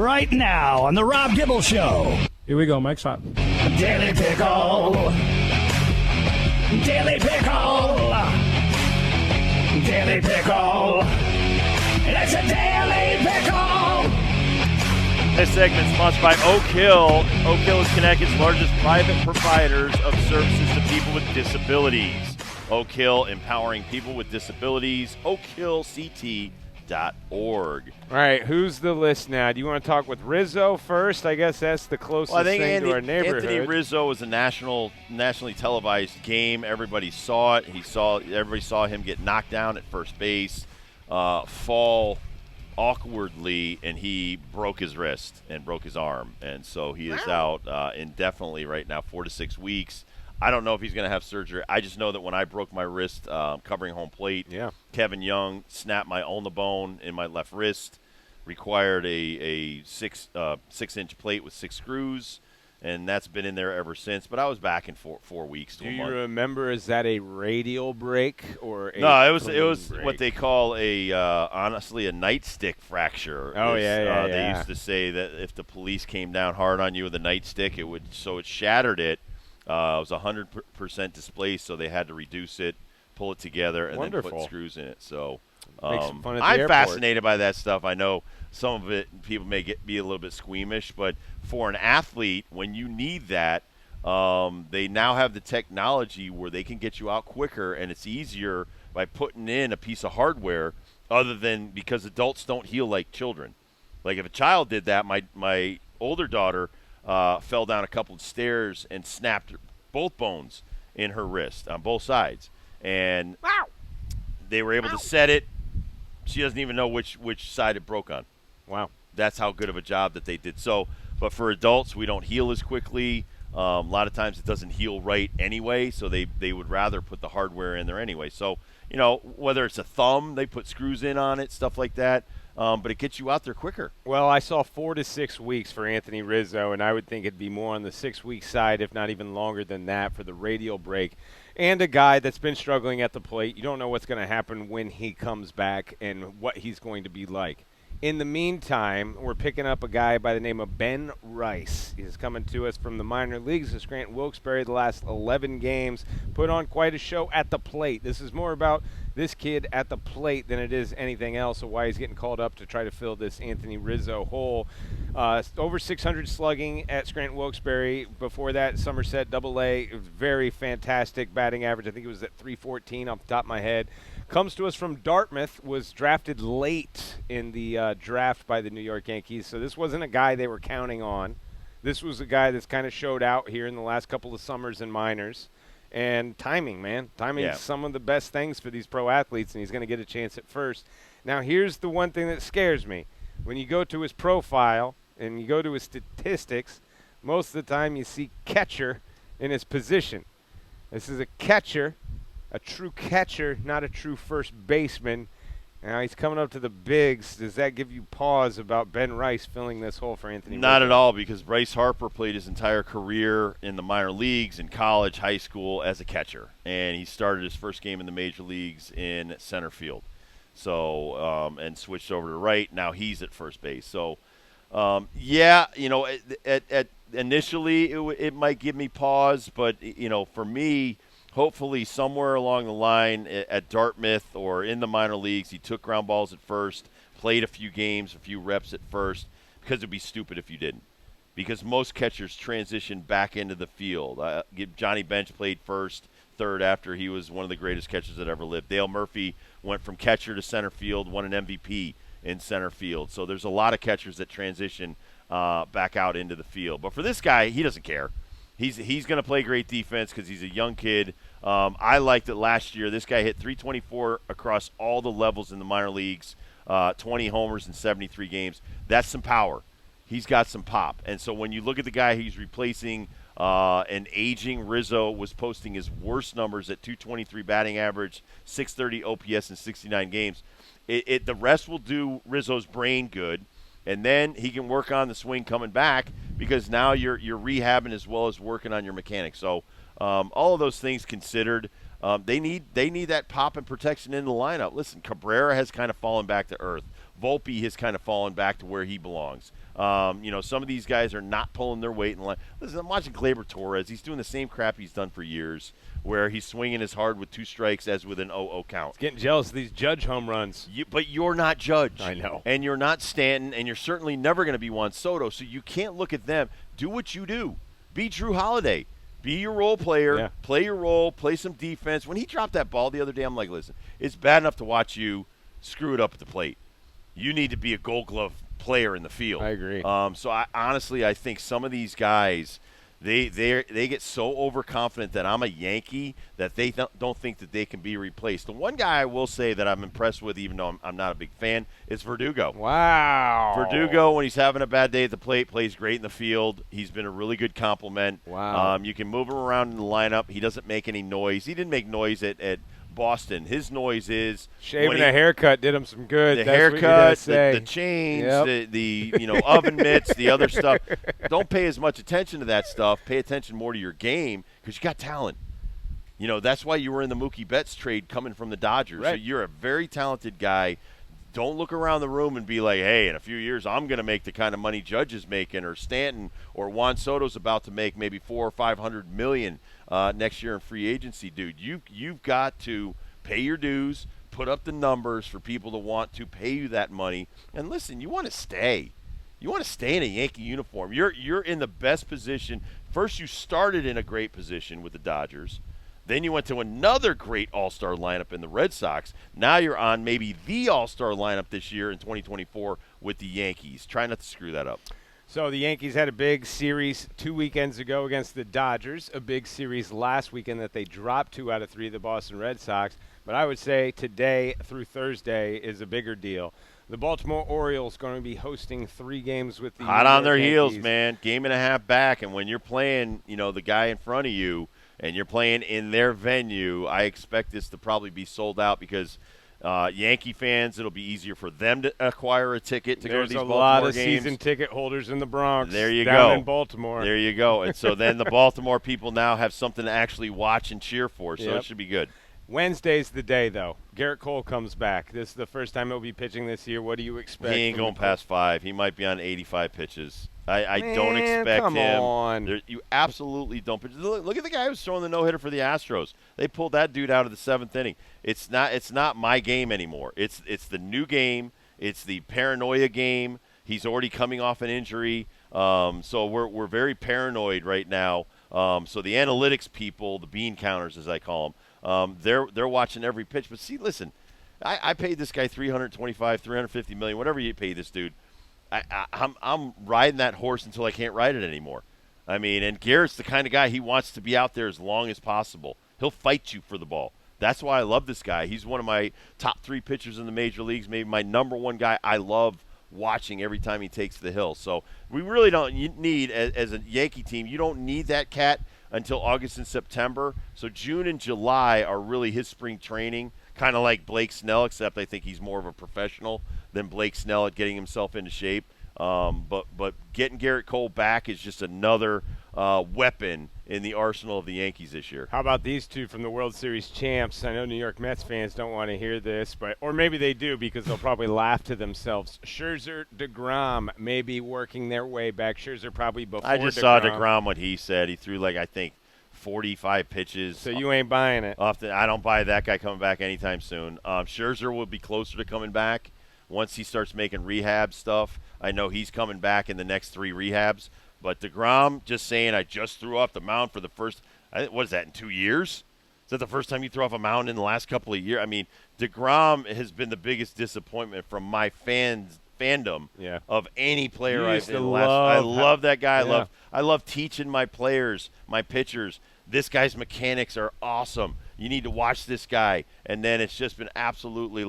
Right now on the Rob Dibble Show. Here we go, Mike's hot. Daily Pickle. Daily Pickle. Daily Pickle. It's a Daily Pickle. This segment is sponsored by Oak Hill. Oak Hill is Connecticut's largest private providers of services to people with disabilities. Oak Hill, empowering people with disabilities. OakHillCT.org. All right, who's the list now? Do you want to talk with Rizzo first? I guess that's the closest thing to our neighborhood. Anthony Rizzo was a nationally televised game. Everybody saw it. Everybody saw him get knocked down at first base, fall awkwardly, and he broke his wrist and broke his arm. And so he is out indefinitely right now, 4 to 6 weeks. I don't know if he's going to have surgery. I just know that when I broke my wrist covering home plate, Kevin Young snapped my ulna bone in my left wrist, required a 6-inch plate with 6 screws, and that's been in there ever since. But I was back in 4 weeks to a month. Do you remember, is that a radial break or a No, it was break? what they call honestly a nightstick fracture. Oh, yeah. They used to say that if the police came down hard on you with a nightstick, it shattered it. It was 100% displaced, so they had to reduce it, pull it together, and then put screws in it. So I'm fascinated by that stuff. I know some of it people may be a little bit squeamish, but for an athlete, when you need that, they now have the technology where they can get you out quicker, and it's easier by putting in a piece of hardware other than because adults don't heal like children. Like if a child did that, my older daughter fell down a couple of stairs and snapped both bones in her wrist on both sides. And they were able to set it. She doesn't even know which side it broke on. Wow. That's how good of a job that they did. So, but for adults, we don't heal as quickly. A lot of times it doesn't heal right anyway, so they would rather put the hardware in there anyway. So, whether it's a thumb, they put screws in on it, stuff like that. But it gets you out there quicker. Well, I saw 4 to 6 weeks for Anthony Rizzo, and I would think it'd be more on the 6-week side, if not even longer than that, for the radial break. And a guy that's been struggling at the plate. You don't know what's going to happen when he comes back and what he's going to be like. In the meantime, we're picking up a guy by the name of Ben Rice. He's coming to us from the minor leagues of Scranton Wilkes-Barre the last 11 games. Put on quite a show at the plate. This is more about this kid at the plate than it is anything else, or why he's getting called up to try to fill this Anthony Rizzo hole. Over 600 slugging at Scranton Wilkes-Barre. Before that, Somerset AA, very fantastic batting average. I think it was at 314 off the top of my head. Comes to us from Dartmouth, was drafted late in the draft by the New York Yankees, so this wasn't a guy they were counting on. This was a guy that's kind of showed out here in the last couple of summers and minors. And timing, man. Timing is some of the best things for these pro athletes, and he's going to get a chance at first. Now, here's the one thing that scares me. When you go to his profile and you go to his statistics, most of the time you see catcher in his position. This is a catcher, a true catcher, not a true first baseman. Now he's coming up to the bigs. Does that give you pause about Ben Rice filling this hole for Anthony Rizzo? Not at all, because Bryce Harper played his entire career in the minor leagues, in college, high school, as a catcher. And he started his first game in the major leagues in center field. So, and switched over to right. Now he's at first base. So, initially it might give me pause, but, for me, hopefully somewhere along the line at Dartmouth or in the minor leagues, he took ground balls at first, played a few games, a few reps at first, because it would be stupid if you didn't. Because most catchers transition back into the field. Johnny Bench played first, third after he was one of the greatest catchers that ever lived. Dale Murphy went from catcher to center field, won an MVP in center field. So there's a lot of catchers that transition back out into the field. But for this guy, he doesn't care. He's going to play great defense because he's a young kid. I liked it last year. This guy hit 324 across all the levels in the minor leagues, 20 homers in 73 games. That's some power. He's got some pop. And so when you look at the guy he's replacing, an aging Rizzo was posting his worst numbers at 223 batting average, 630 OPS in 69 games. The rest will do Rizzo's brain good. And then he can work on the swing coming back, because now you're rehabbing as well as working on your mechanics. So all of those things considered, they need that pop and protection in the lineup. Listen, Cabrera has kind of fallen back to earth. Volpe has kind of fallen back to where he belongs. Some of these guys are not pulling their weight in line. Listen, I'm watching Gleyber Torres. He's doing the same crap he's done for years, where he's swinging as hard with 2 strikes as with an 0-0 count. Getting jealous of these Judge home runs. But you're not Judge. I know. And you're not Stanton, and you're certainly never going to be Juan Soto, so you can't look at them. Do what you do. Be Drew Holiday. Be your role player. Yeah. Play your role. Play some defense. When he dropped that ball the other day, I'm like, listen, it's bad enough to watch you screw it up at the plate. You need to be a Gold Glove player in the field. I agree. So I think some of these guys, they get so overconfident that I'm a Yankee that they don't think that they can be replaced. The one guy I will say that I'm impressed with, even though I'm not a big fan, is Verdugo. Wow. Verdugo, when he's having a bad day at the plate, plays great in the field. He's been a really good compliment. Wow. You can move him around in the lineup. He doesn't make any noise. He didn't make noise at Boston. His noise is shaving a haircut did him some good. The That's haircut, what you the chains, Yep. the oven mitts, the other stuff. Don't pay as much attention to that stuff. Pay attention more to your game because you got talent. That's why you were in the Mookie Betts trade coming from the Dodgers. Right. So you're a very talented guy. Don't look around the room and be like, hey, in a few years I'm going to make the kind of money Judge is making, or Stanton or Juan Soto's about to make maybe $400 or $500 million next year in free agency, dude. You've got to pay your dues, put up the numbers for people to want to pay you that money. And listen, you want to stay. You want to stay in a Yankee uniform. You're in the best position. First, you started in a great position with the Dodgers. Then you went to another great all-star lineup in the Red Sox. Now you're on maybe the all-star lineup this year in 2024 with the Yankees. Try not to screw that up. So the Yankees had a big series 2 weekends ago against the Dodgers, a big series last weekend that they dropped 2 out of 3 of the Boston Red Sox. But I would say today through Thursday is a bigger deal. The Baltimore Orioles going to be hosting 3 games with the Hot on their Yankees. heels, man. Game and a half back. And when you're playing, the guy in front of you, and you're playing in their venue, I expect this to probably be sold out because Yankee fans, it'll be easier for them to acquire a ticket to go to these Baltimore games. There's a lot of season ticket holders in the Bronx. There you down go. in Baltimore. There you go. And so then the Baltimore people now have something to actually watch and cheer for, so Yep. it should be good. Wednesday's the day, though. Garrett Cole comes back. This is the first time he'll be pitching this year. What do you expect? He ain't from going the past 5. He might be on 85 pitches. I don't Man, expect come him. on. You absolutely don't. But look at the guy who's throwing the no-hitter for the Astros. They pulled that dude out of the 7th inning. It's not my game anymore. It's the new game. It's the paranoia game. He's already coming off an injury. So we're very paranoid right now. So the analytics people, the bean counters as I call them, they're watching every pitch. But see, listen, I paid this guy $325, $350 million, whatever you pay this dude. I'm riding that horse until I can't ride it anymore. I mean, and Garrett's the kind of guy, he wants to be out there as long as possible. He'll fight you for the ball. That's why I love this guy. He's one of my top 3 pitchers in the major leagues, maybe my number 1 guy I love watching every time he takes the hill. So we really don't need, as a Yankee team, you don't need that cat until August and September. So June and July are really his spring training, kind of like Blake Snell, except I think he's more of a professional than Blake Snell at getting himself into shape. But getting Garrett Cole back is just another weapon in the arsenal of the Yankees this year. How about these two from the World Series champs? I know New York Mets fans don't want to hear this, or maybe they do because they'll probably laugh to themselves. Scherzer, DeGrom may be working their way back. Scherzer probably before I just saw DeGrom what he said. He threw I think 45 pitches. So you ain't buying it. I don't buy that guy coming back anytime soon. Scherzer will be closer to coming back once he starts making rehab stuff. I know he's coming back in the next 3 rehabs. But DeGrom, just saying, I just threw off the mound for the first, what is that, in 2 years? Is that the first time you threw off a mound in the last couple of years? I mean, DeGrom has been the biggest disappointment from my fandom of any player I've been. I love that guy. Yeah. I love teaching my players, my pitchers. This guy's mechanics are awesome. You need to watch this guy. And then it's just been absolutely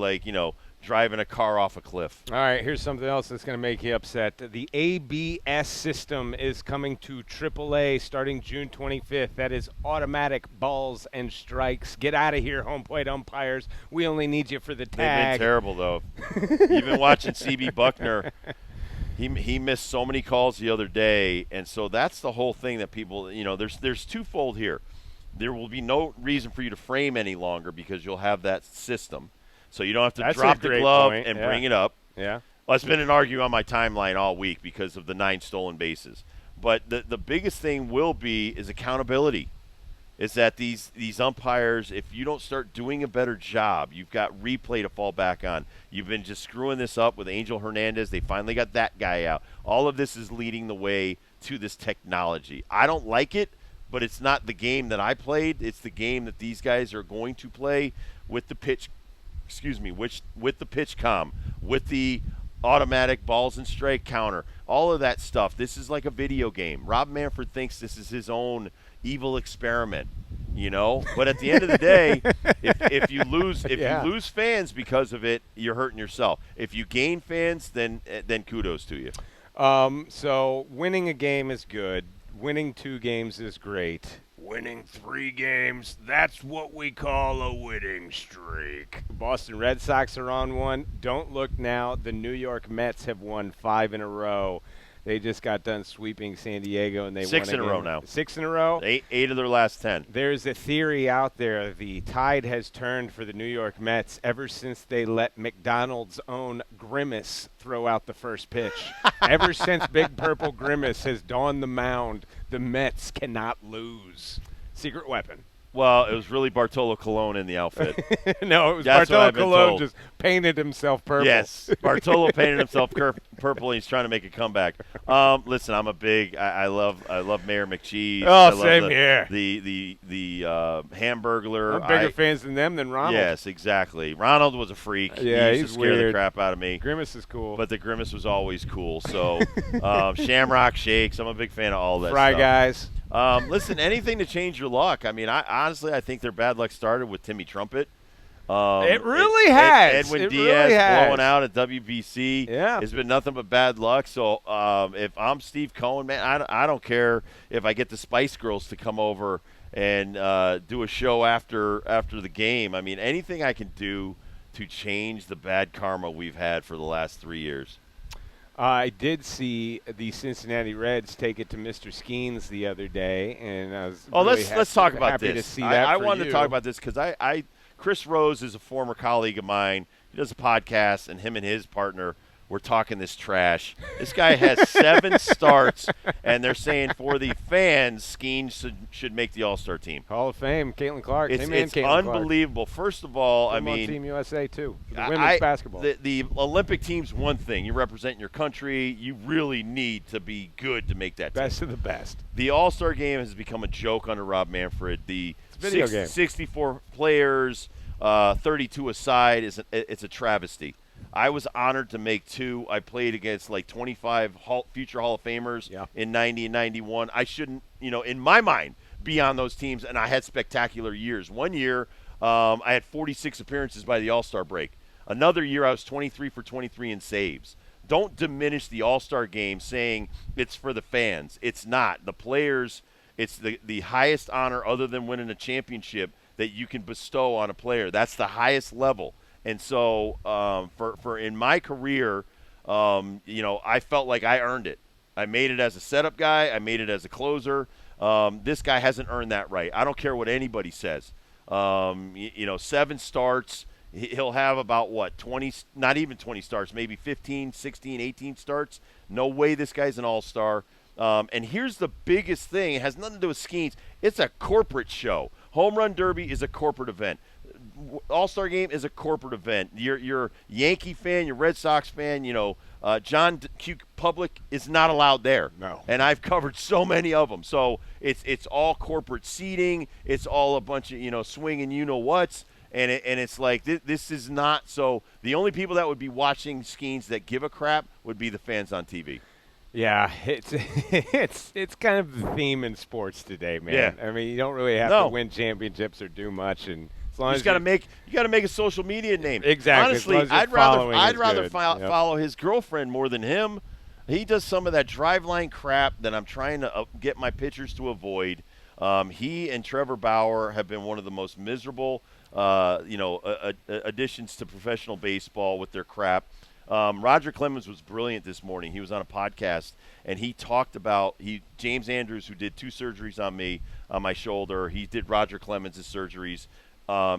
driving a car off a cliff. All right, here's something else that's going to make you upset. The ABS system is coming to AAA starting June 25th. That is automatic balls and strikes. Get out of here, home plate umpires. We only need you for the tag. They've been terrible, though. You've been watching CB Buckner. He missed so many calls the other day, and so that's the whole thing that people, there's twofold here. There will be no reason for you to frame any longer because you'll have that system. So you don't have to drop the glove and bring it up. Yeah. Well, it's been an argument on my timeline all week because of the 9 stolen bases. But the biggest thing is accountability. Is that these umpires, if you don't start doing a better job, you've got replay to fall back on. You've been just screwing this up with Angel Hernandez. They finally got that guy out. All of this is leading the way to this technology. I don't like it, but it's not the game that I played. It's the game that these guys are going to play with the pitch, with the pitch comm, with the automatic balls and strike counter, all of that stuff. This is like a video game. Rob Manfred thinks this is his own evil experiment, But at the end of the day, if you lose you lose fans because of it, you're hurting yourself. If you gain fans, then kudos to you. So winning a game is good. Winning 2 games is great. Winning 3 games, that's what we call a winning streak. Boston Red Sox are on one. Don't look now. The New York Mets have won 5 in a row. They just got done sweeping San Diego, and they 6 won in a row now. 6 in a row? 8 of their last 10. There's a theory out there. The tide has turned for the New York Mets ever since they let McDonald's own Grimace throw out the first pitch. Ever since Big Purple Grimace has donned the mound, the Mets cannot lose. Secret weapon. Well, it was really Bartolo Colon in the outfit. No, it was That's Bartolo what I've been Colon told. just painted himself purple. Yes, Bartolo painted himself purple, and he's trying to make a comeback. Listen, I love Mayor McCheese. Oh, I love same here. The Hamburglar. I'm bigger fans than them than Ronald. Yes, exactly. Ronald was a freak. Yeah, he used he's to scare the weird. crap out of me. Grimace is cool. But the Grimace was always cool. So, Shamrock Shakes. I'm a big fan of all that Fry stuff. guys. Listen, anything to change your luck. I mean, honestly, I think their bad luck started with Timmy Trumpet. It really has. Edwin It Diaz really has. blowing out at WBC. Yeah. It's been nothing but bad luck. So if I'm Steve Cohen, man, I don't care if I get the Spice Girls to come over and do a show after the game. I mean, anything I can do to change the bad karma we've had for the last 3 years. I did see the Cincinnati Reds take it to Mr. Skeens the other day, and I was Let's talk about happy this. to see that I for wanted you. to talk about this because Chris Rose is a former colleague of mine. He does a podcast, and him and his partner were talking this trash. This guy has 7 starts, and they're saying for the fans, Skeens should make the All-Star team. Hall of Fame, Caitlin Clark. It's Caitlin unbelievable. First of all, Clark. I Put 'em on mean, Team USA too. For the women's basketball. The Olympic team's one thing. You're representing your country. You really need to be good to make that team. Best of the best. The All-Star game has become a joke under Rob Manfred. The It's a video game. 64 players, 32 aside, it's a travesty. I was honored to make 2. I played against like 25 future Hall of Famers in 90 and 91. I shouldn't, in my mind, be on those teams, and I had spectacular years. One year, I had 46 appearances by the All-Star break. Another year, I was 23 for 23 in saves. Don't diminish the All-Star game saying it's for the fans. It's not. The players, it's the highest honor other than winning a championship that you can bestow on a player. That's the highest level. And so for in my career, I felt like I earned it. I made it as a setup guy. I made it as a closer. This guy hasn't earned that right. I don't care what anybody says. 7 starts. He'll have about, 20, not even 20 starts, maybe 15, 16, 18 starts. No way this guy's an all-star. And here's the biggest thing. It has nothing to do with Skeens. It's a corporate show. Home Run Derby is a corporate event. All-Star Game is a corporate event. Your Yankee fan, your Red Sox fan, John Q. Public is not allowed there. No. And I've covered so many of them. So it's all corporate seating. It's all a bunch of, swinging you-know-whats. And it's like this is not – so the only people that would be watching Skeens that give a crap would be the fans on TV. Yeah, it's kind of the theme in sports today, man. Yeah. I mean, you don't really have to win championships or do much, and as long as you got to make a social media name. Exactly. Honestly, as long as your I'd rather good. follow his girlfriend more than him. He does some of that drive line crap that I'm trying to get my pitchers to avoid. He and Trevor Bauer have been one of the most miserable, additions to professional baseball with their crap. Roger Clemens was brilliant this morning. He was on a podcast, and he talked about James Andrews, who did 2 surgeries on me, on my shoulder. He did Roger Clemens' surgeries.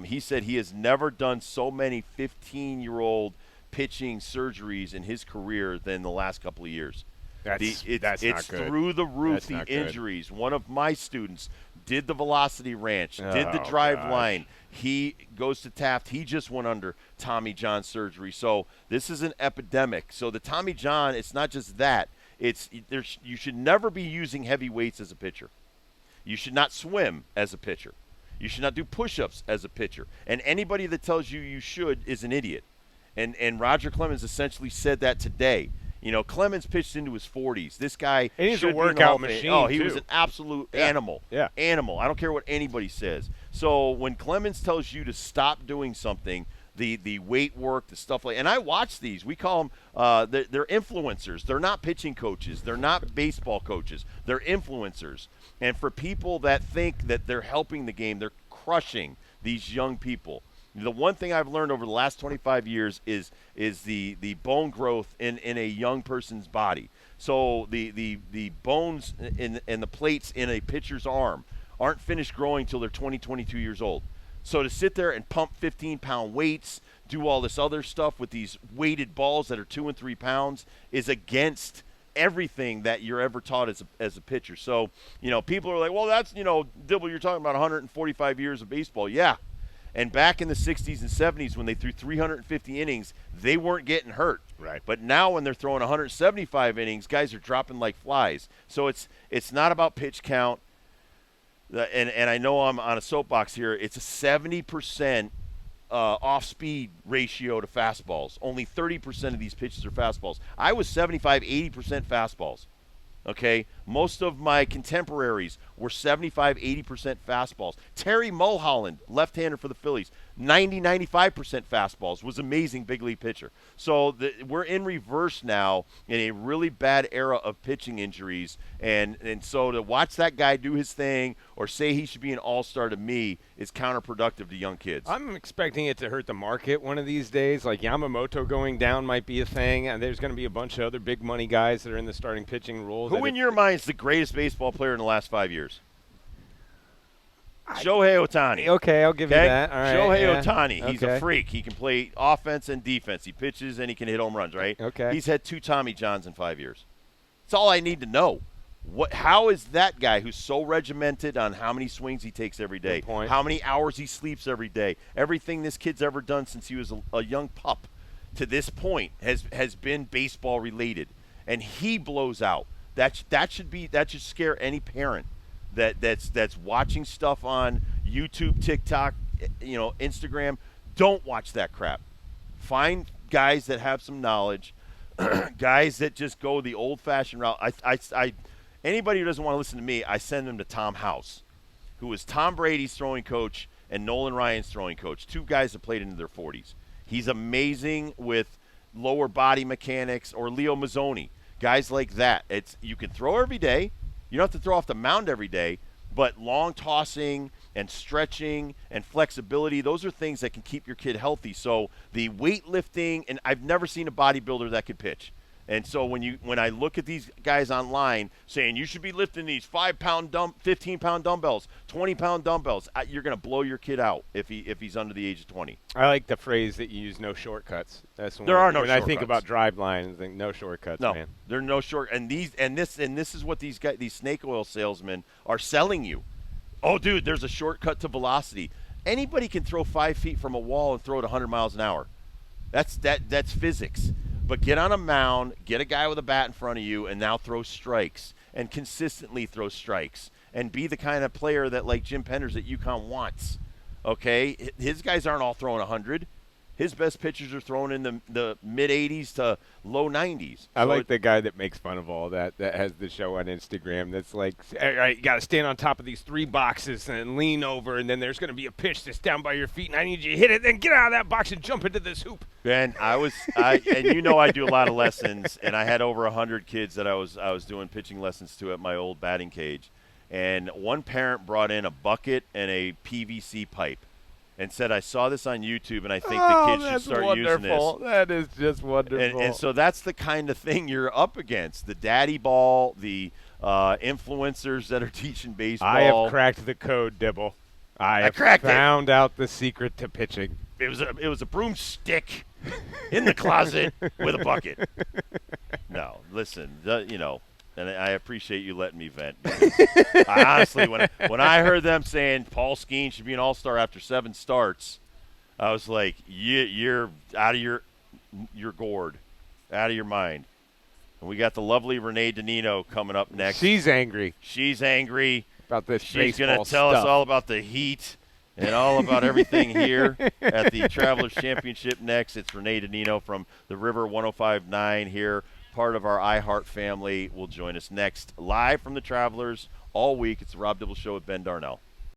He said he has never done so many 15-year-old pitching surgeries in his career than the last couple of years. That's It's not good. through the roof, That's the not good. injuries. One of my students did the velocity ranch, did the Oh, drive gosh. line. He goes to Taft. He just went under Tommy John surgery. So this is an epidemic. So the Tommy John, it's not just that. You should never be using heavy weights as a pitcher. You should not swim as a pitcher. You should not do push-ups as a pitcher. And anybody that tells you you should is an idiot. And Roger Clemens essentially said that today. Clemens pitched into his 40s. This guy And he's a should be in the workout Hall of Fame. machine, Oh, he too. was an absolute Yeah. animal. Yeah. Animal. I don't care what anybody says. So when Clemens tells you to stop doing something, the weight work, the stuff and I watch these. We call them they're influencers. They're not pitching coaches. They're not baseball coaches. They're influencers. And for people that think that they're helping the game, they're crushing these young people. The one thing I've learned over the last 25 years is the bone growth in a young person's body. So the bones and the plates in a pitcher's arm aren't finished growing till they're 20, 22 years old. So to sit there and pump 15-pound weights, do all this other stuff with these weighted balls that are 2 and 3 pounds is against everything that you're ever taught as a pitcher. So, people are like, well, that's, Dibble, you're talking about 145 years of baseball. Yeah. And back in the 60s and 70s when they threw 350 innings, they weren't getting hurt. Right. But now when they're throwing 175 innings, guys are dropping like flies. So it's not about pitch count. And I know I'm on a soapbox here. It's a 70% off-speed ratio to fastballs. Only 30% of these pitches are fastballs. I was 75, 80% fastballs. Okay? Most of my contemporaries were 75, 80% fastballs. Terry Mulholland, left-hander for the Phillies, 90, 95% fastballs, was amazing big league pitcher. So we're in reverse now in a really bad era of pitching injuries. And so to watch that guy do his thing or say he should be an all-star to me is counterproductive to young kids. I'm expecting it to hurt the market one of these days. Like Yamamoto going down might be a thing, and there's going to be a bunch of other big money guys that are in the starting pitching roles. Who in your mind is the greatest baseball player in the last 5 years? Shohei Ohtani. Okay, I'll give you Okay? that. All right, Shohei yeah. Ohtani. He's Okay. a freak. He can play offense and defense. He pitches and he can hit home runs, right? Okay. He's had 2 Tommy Johns in 5 years. That's all I need to know. How is that guy who's so regimented on how many swings he takes every day, Good point. how many hours he sleeps every day, everything this kid's ever done since he was a young pup to this point has been baseball related, and he blows out. That should scare any parent that's watching stuff on YouTube, TikTok, Instagram. Don't watch that crap. Find guys that have some knowledge, guys that just go the old-fashioned route. Anybody who doesn't want to listen to me, I send them to Tom House, who was Tom Brady's throwing coach and Nolan Ryan's throwing coach, 2 guys that played into their 40s. He's amazing with lower body mechanics, or Leo Mazzoni, guys like that. You can throw every day. You don't have to throw off the mound every day, but long tossing and stretching and flexibility, those are things that can keep your kid healthy. So the weightlifting, and I've never seen a bodybuilder that could pitch. And so when I look at these guys online saying you should be lifting these 5-pound 15-pound dumbbells, 20-pound dumbbells, you're going to blow your kid out if he's under the age of 20. I like the phrase that you use, no shortcuts. That's There are no when I think shortcuts. about drive lines, I think no shortcuts, No, man. there are no short. And this is what these snake oil salesmen are selling you. Oh, dude, there's a shortcut to velocity. Anybody can throw 5 feet from a wall and throw it 100 miles an hour. That's physics. But get on a mound, get a guy with a bat in front of you, and now throw strikes, and consistently throw strikes, and be the kind of player that, like Jim Penders at UConn wants. Okay? His guys aren't all throwing 100. His best pitchers are throwing in the mid-80s to low 90s. I like the guy that makes fun of all that has the show on Instagram that's like, all right, you got to stand on top of these 3 boxes and lean over, and then there's going to be a pitch that's down by your feet, and I need you to hit it, then get out of that box and jump into this hoop. And I do a lot of lessons, and I had over 100 kids that I was doing pitching lessons to at my old batting cage. And one parent brought in a bucket and a PVC pipe and said, I saw this on YouTube, and I think the kids should start using this. That is just wonderful. And so that's the kind of thing you're up against. The daddy ball, the influencers that are teaching baseball. I have cracked the code, Dibble. I have cracked it. found out the secret to pitching. It was a broomstick in the closet with a bucket. No, listen, and I appreciate you letting me vent. Because I honestly, when I heard them saying Paul Skeens should be an all-star after 7 starts, I was like, you're out of you're gourd, out of your mind. And we got the lovely Renee DiNino coming up next. She's angry About this. She's going to tell us all about the Heat and all about everything here at the Travelers Championship next. It's Renee DiNino from the River 105.9 here, part of our iHeart family, will join us next live from the Travelers all week. It's the Rob Dibble Show with Ben Darnell.